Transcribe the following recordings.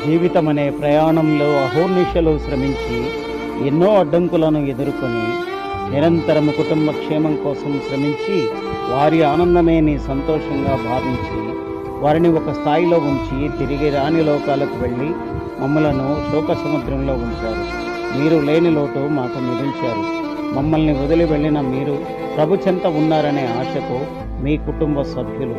జీవితం అనే ప్రయాణంలో అహోర్నిశలు శ్రమించి ఎన్నో అడ్డంకులను ఎదుర్కొని నిరంతరము కుటుంబ క్షేమం కోసం శ్రమించి వారి ఆనందమే నీ సంతోషంగా భావించి వారిని ఒక స్థాయిలో ఉంచి తిరిగి రాని లోకాలకు వెళ్ళి మమ్మలను శోక సముద్రంలో ఉంచారు. మీరు లేని లోటు మాకు మిగిల్చారు. మమ్మల్ని వదిలి వెళ్ళిన మీరు ప్రభు చెంత ఉన్నారనే ఆశతో మీ కుటుంబ సభ్యులు.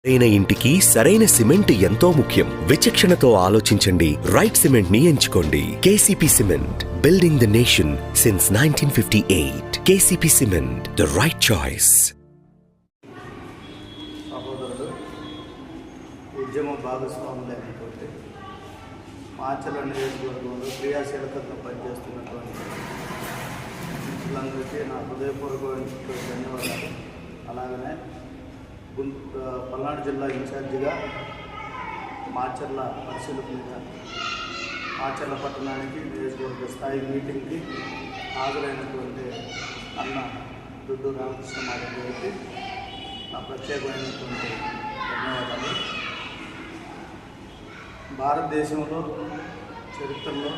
సరైన ఇంటికి సరైన సిమెంట్ ఎంతో ముఖ్యం. విచక్షణతో ఆలోచించండి. రైట్ సిమెంట్ ని ఎంచుకోండి. KCP cement, building the nation since 1958. KCP cement, the right choice. సహోదరుడు ఉద్యమ భాగస్వాములైనటువంటి మాచర్ల నియోజకవర్గంలో క్రియాశీలకంగా పనిచేస్తున్నటువంటి మిత్రులందరికీ నా హృదయపూర్వక ధన్యవాదాలు. అలాగనే పల్నాడు జిల్లా ఇన్ఛార్జిగా మాచర్ల పరిశీలకునిగా మాచర్ల పట్టణానికి నియోజకవర్గ స్థాయి మీటింగ్కి హాజరైనటువంటి అన్న దుడ్డు రామకృష్ణ మాధవ్ గారికి నా ప్రత్యేకమైనటువంటి ధన్యవాదాలు. భారతదేశంలో చరిత్రలో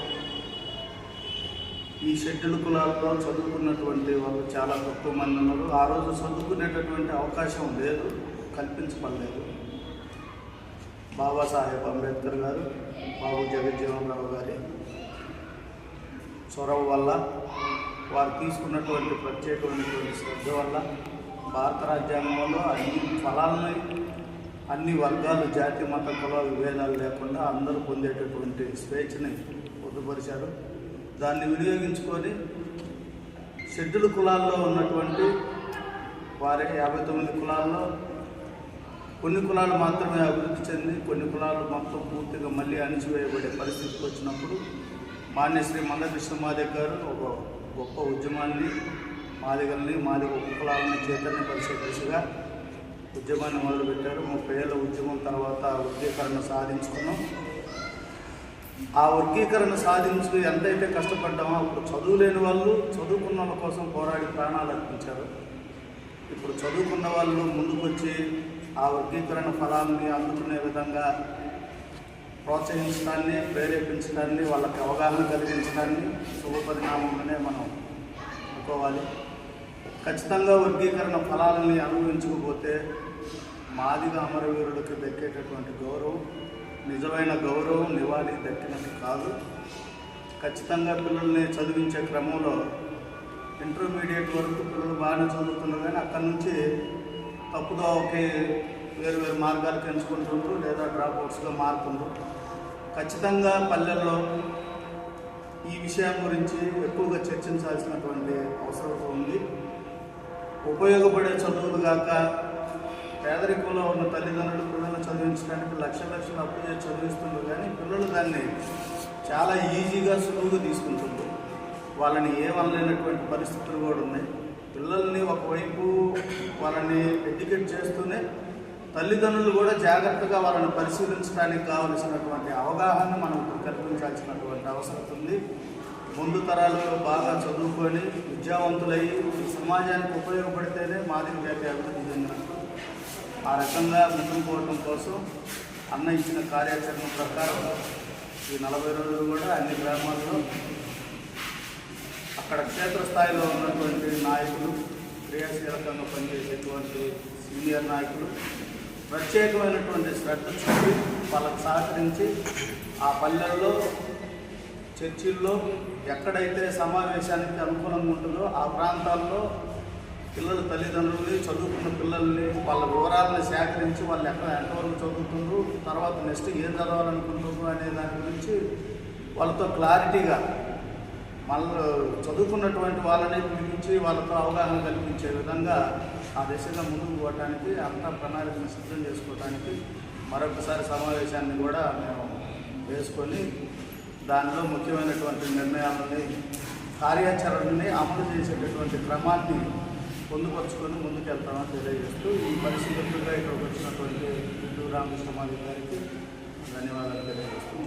ఈ షెడ్యూల్ కులాల్లో చదువుకున్నటువంటి వాళ్ళు చాలా తక్కువ మంది ఉన్నారు. ఆ రోజు చదువుకునేటటువంటి అవకాశం లేదు, కల్పించబడలేదు. బాబాసాహెబ్ అంబేద్కర్ గారు, బాబు జగజ్జీవనరావు గారి చొరవ వల్ల, వారు తీసుకున్నటువంటి ప్రత్యేకమైనటువంటి శ్రద్ధ వల్ల భారత రాజ్యాంగంలో అన్ని ఫలాలని అన్ని వర్గాలు, జాతి, మత, కుల విభేదాలు లేకుండా అందరూ పొందేటటువంటి స్వేచ్ఛని పొందుపరిచారు. దాన్ని వినియోగించుకొని షెడ్యూల్ కులాల్లో ఉన్నటువంటి వారి 59 కులాల్లో కొన్ని కులాలు మాత్రమే అభివృద్ధి చెంది కొన్ని కులాలు మొత్తం పూర్తిగా మళ్ళీ అణిచివేయబడే పరిస్థితికి వచ్చినప్పుడు మాన్యశ్రీ మందకృష్ణ మాదిగ గారు ఒక గొప్ప ఉద్యమాన్ని మాదిగల్ని ఉప కులాలని చైతన్యపరిచే దిశగా ఉద్యమాన్ని మొదలుపెట్టారు. 30 ఏళ్ళ ఉద్యమం తర్వాత వర్గీకరణ సాధించుకున్నాం. ఆ వర్గీకరణ సాధించి ఎంతైతే కష్టపడ్డామో అప్పుడు చదువులేని వాళ్ళు చదువుకున్న వాళ్ళ కోసం పోరాడి ప్రాణాలు అర్పించారు. ఇప్పుడు చదువుకున్న వాళ్ళు ముందుకొచ్చి ఆ వర్గీకరణ ఫలాన్ని అందుకునే విధంగా ప్రోత్సహించడాన్ని, ప్రేరేపించడాన్ని, వాళ్ళకి అవగాహన కలిగించడాన్ని శుభపరిణామంగానే మనం అనుకోవాలి. ఖచ్చితంగా వర్గీకరణ ఫలాలని అనుభవించకపోతే మాదిగ అమరవీరులకు దక్కేటటువంటి గౌరవం, నిజమైన గౌరవం, నివాళి దక్కినట్టు కాదు. ఖచ్చితంగా పిల్లల్ని చదివించే క్రమంలో ఇంటర్మీడియట్ వరకు పిల్లలు బాగానే చదువుతున్నారు, కానీ అక్కడి నుంచి తప్పుదోవకి వేరు మార్గాలకు ఎంచుకుంటుండ్రు, లేదా డ్రాప్అవుట్స్గా మారుతుండ్రు. ఖచ్చితంగా పల్లెల్లో ఈ విషయం గురించి ఎక్కువగా చర్చించాల్సినటువంటి అవసరం ఉంది. ఉపయోగపడే చదువులు కాక పేదరికంలో ఉన్న తల్లిదండ్రులు పిల్లలను చదివించడానికి లక్షలు అప్పు చేసి చదివిస్తున్నారు, కానీ పిల్లలు దాన్ని చాలా ఈజీగా సులువుగా తీసుకుంటున్నారు. వాళ్ళని ఏమనలేనటువంటి పరిస్థితులు కూడా ఉన్నాయి. పిల్లల్ని ఒకవైపు వాళ్ళని ఎడ్యుకేట్ చేస్తూనే తల్లిదండ్రులు కూడా జాగ్రత్తగా వాళ్ళని పరిశీలించడానికి కావలసినటువంటి అవగాహన మనం కల్పించాల్సినటువంటి అవసరం ఉంది. ముందు తరాలు బాగా చదువుకొని విద్యావంతులయ్యి ఈ సమాజానికి ఉపయోగపడితేనే మాదిగ జాతి అభివృద్ధి చెందినట్టు. ఆ రకంగా ముందుకు పోవడం కోసం అన్న ఇచ్చిన కార్యాచరణ ప్రకారం ఈ 40 రోజులు కూడా అన్ని గ్రామాల్లో అక్కడ క్షేత్రస్థాయిలో ఉన్నటువంటి నాయకులు, క్రియాశీలకంగా పనిచేసేటువంటి సీనియర్ నాయకులు ప్రత్యేకమైనటువంటి శ్రద్ధ చూపి వాళ్ళకు సహకరించి ఆ పల్లెల్లో, చర్చిల్లో ఎక్కడైతే సమావేశానికి అనుకూలంగా ఉంటుందో ఆ ప్రాంతాల్లో పిల్లల తల్లిదండ్రులని, చదువుకున్న పిల్లల్ని, వాళ్ళ వివరాలను సేకరించి వాళ్ళు ఎంతవరకు చదువుతుండ్రు, తర్వాత నెక్స్ట్ ఏం చదవాలనుకుంటున్నారు అనే దాని గురించి వాళ్ళతో క్లారిటీగా మళ్ళీ చదువుకున్నటువంటి వాళ్ళని పిలిపించి వాళ్ళతో అవగాహన కల్పించే విధంగా ఆ దిశగా ముందుకు పోవడానికి, అంతా ప్రణాళికను సిద్ధం చేసుకోవడానికి మరొకసారి సమావేశాన్ని కూడా మేము వేసుకొని దానిలో ముఖ్యమైనటువంటి నిర్ణయాలని, కార్యాచరణని అమలు చేసేటటువంటి క్రమాన్ని పొందుపరుచుకొని ముందుకెళ్తామని తెలియజేస్తూ ఈ పరిశీలకులుగా ఇక్కడికి వచ్చినటువంటి రామకృష్ణ మాదిగ గారికి ధన్యవాదాలు తెలియజేస్తూ